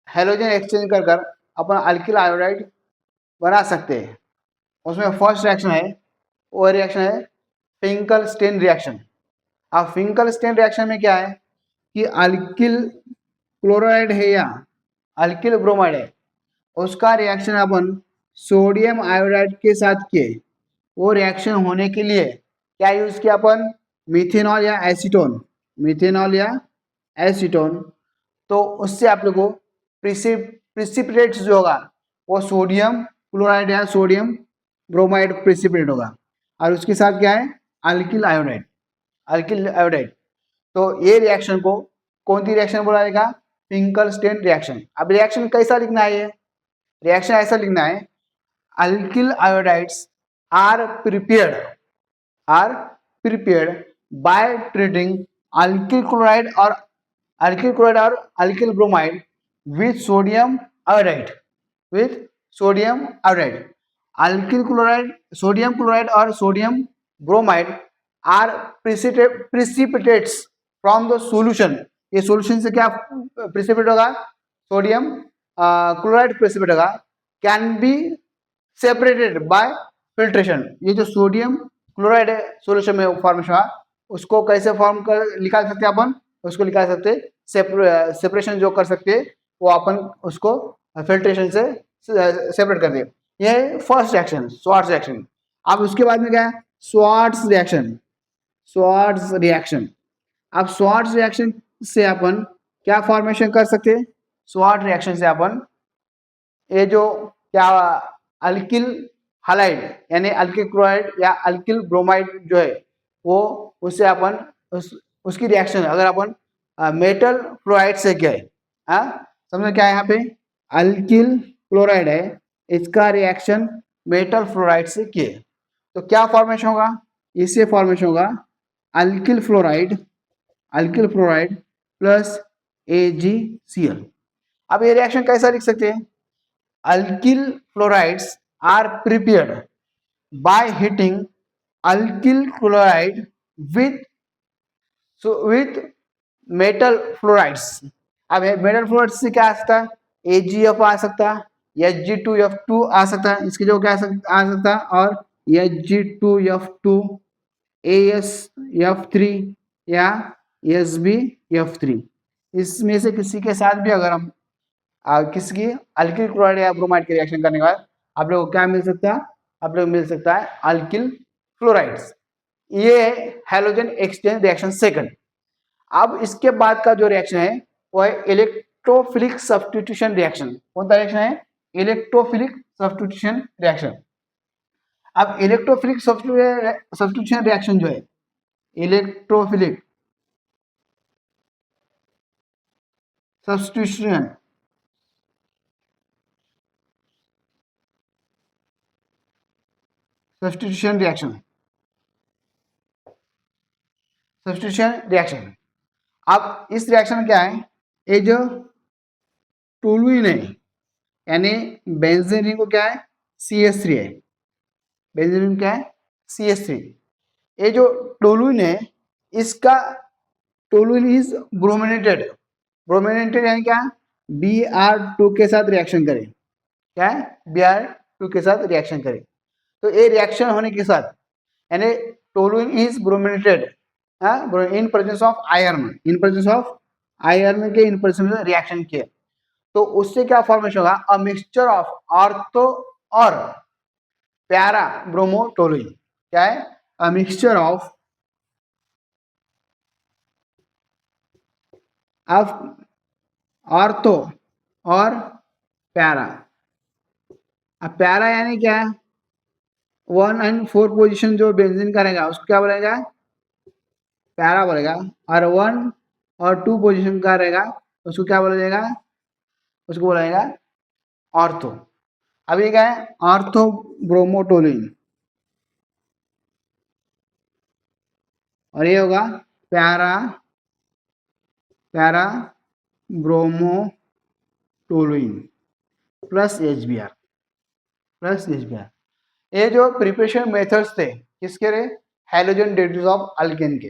Halogen exchange कर कर अपन alkyl iodide बना सकते हैं। उसमें फर्स्ट रिएक्शन है, वो रिएक्शन है फिंकल-स्टेन रिएक्शन। अब फिंकल-स्टेन रिएक्शन में क्या है कि अल्किल क्लोराइड है या अल्किल ब्रोमाइड है, उसका रिएक्शन अपन सोडियम आयोडाइड के साथ किए। वो रिएक्शन होने के लिए क्या यूज किया अपन, मिथेनॉल या एसीटोन, मिथेनॉल या एसीटोन। तो उससे आप लोगों को प्रिसिपिटेट जो होगा वो सोडियम क्लोराइड या सोडियम ब्रोमाइड प्रिसिपिटेट होगा, और उसके साथ क्या है अल्किल आयोडाइड, अल्किल आयोडाइड। तो ये रिएक्शन को कौन सी रिएक्शन बोला जाएगा, फिंकल-स्टेन रिएक्शन। अब रिएक्शन कैसा लिखना है, ये रिएक्शन ऐसा लिखना है, alkyl iodides are prepared by treating alkyl chloride और alkyl bromide with sodium iodide, with sodium iodide. Alkyl chloride, sodium chloride or sodium bromide are precipitates from the solution. ये solution से क्या precipitate होगा, sodium chloride precipitate होगा, can be separated by filtration. ये जो sodium chloride है solution में formation हुआ, उसको कैसे फॉर्म कर निकाल सकते हैं अपन, उसको निकाल सकते सेपरेशन जो कर सकते हैं वो अपन उसको फिल्ट्रेशन से सेपरेट कर दे। ये फर्स्ट रिएक्शन, स्वार्ट्ज रिएक्शन। अब उसके बाद में क्या है, स्वार्ट्ज रिएक्शन, स्वार्ट्ज रिएक्शन। अब स्वार्ट्ज रिएक्शन से अपन क्या फॉर्मेशन कर सकते हैं, स्वार्ट्ज रिएक्शन से अपन ये जो क्या अल्किल हालाइड यानी अल्किल क्लोराइड या अल्किल ब्रोमाइड जो है वो उससे अपन उसकी रिएक्शन अगर अपन मेटल फ्लोराइड से किया है, समझो क्या है यहाँ पे अल्किल क्लोराइड है, इसका रिएक्शन मेटल फ्लोराइड से किए तो क्या फॉर्मेशन होगा, इससे फॉर्मेशन होगा अल्किल फ्लोराइड प्लस AgCl। अब ये रिएक्शन कैसा लिख सकते हैं, alkyl fluorides are prepared by heating alkyl chloride with metal fluorides. अब मेटल फ्लोराइड्स से क्या आ सकता है, AgF आ सकता है, Hg2F2 आ सकता है, इसकी जो क्या आ सकता है, और Hg2F2 AsF3 या SbF3। इसमें से किसी के साथ भी अगर हम किसी अल्किल क्लोराइड या ब्रोमाइड के रिएक्शन करने के बाद आप लोग को क्या मिल सकता है, आप लोग मिल सकता है अल्किल फ्लोराइड्स। ये हैलोजन एक्सचेंज रिएक्शन सेकंड। अब इसके बाद का जो रिएक्शन है वो है इलेक्ट्रोफिलिक सब्स्टिट्यूशन रिएक्शन। कौन सा रिएक्शन है, इलेक्ट्रोफिलिक सब्स्टिट्यूशन रिएक्शन। अब इलेक्ट्रोफिलिक सब्स्टिट्यूशन रिएक्शन जो है, इलेक्ट्रोफिलिक सब्स्टिट्यूशन रिएक्शन। अब इस रिएक्शन में क्या है, ये जो टोलुइन है यानी बेंजीन रिंग को क्या है CH3 है, बेंजीन रिंग क्या है CH3। ये जो टोलुइन है इसका टोलुइन इज ब्रोमिनेटेड, ब्रोमिनेटेड यानी क्या, Br2 के साथ रिएक्शन करे, क्या है Br2 के साथ रिएक्शन करे। तो ये रिएक्शन होने के साथ यानी toluene is brominated in presence of iron, in presence of iron के इन प्रेजेंस में रिएक्शन किए तो उससे क्या फॉर्मेशन होगा, अ मिक्सचर ऑफ ऑर्थो और पैरा ब्रोमोटोलुइन। क्या है, अ मिक्सचर ऑफ ऑर्थो और पैरा। अब पैरा यानी क्या है, 1 और 4 पोजीशन जो बेंजीन का रहेगा उसको क्या बोलेगा, पैरा बोलेगा, और 1 और 2 पोजीशन का रहेगा उसको क्या बोला जाएगा, उसको बोला जाएगा ऑर्थो। अब ये क्या है, ऑर्थो ब्रोमोटोलिन, और ये होगा पैरा ब्रोमोटोलिन प्लस HBr। ये जो प्रिपरेशन मेथड्स थे किसके रे, हैलोजन डेरिवेटिव्स ऑफ अल्केन के।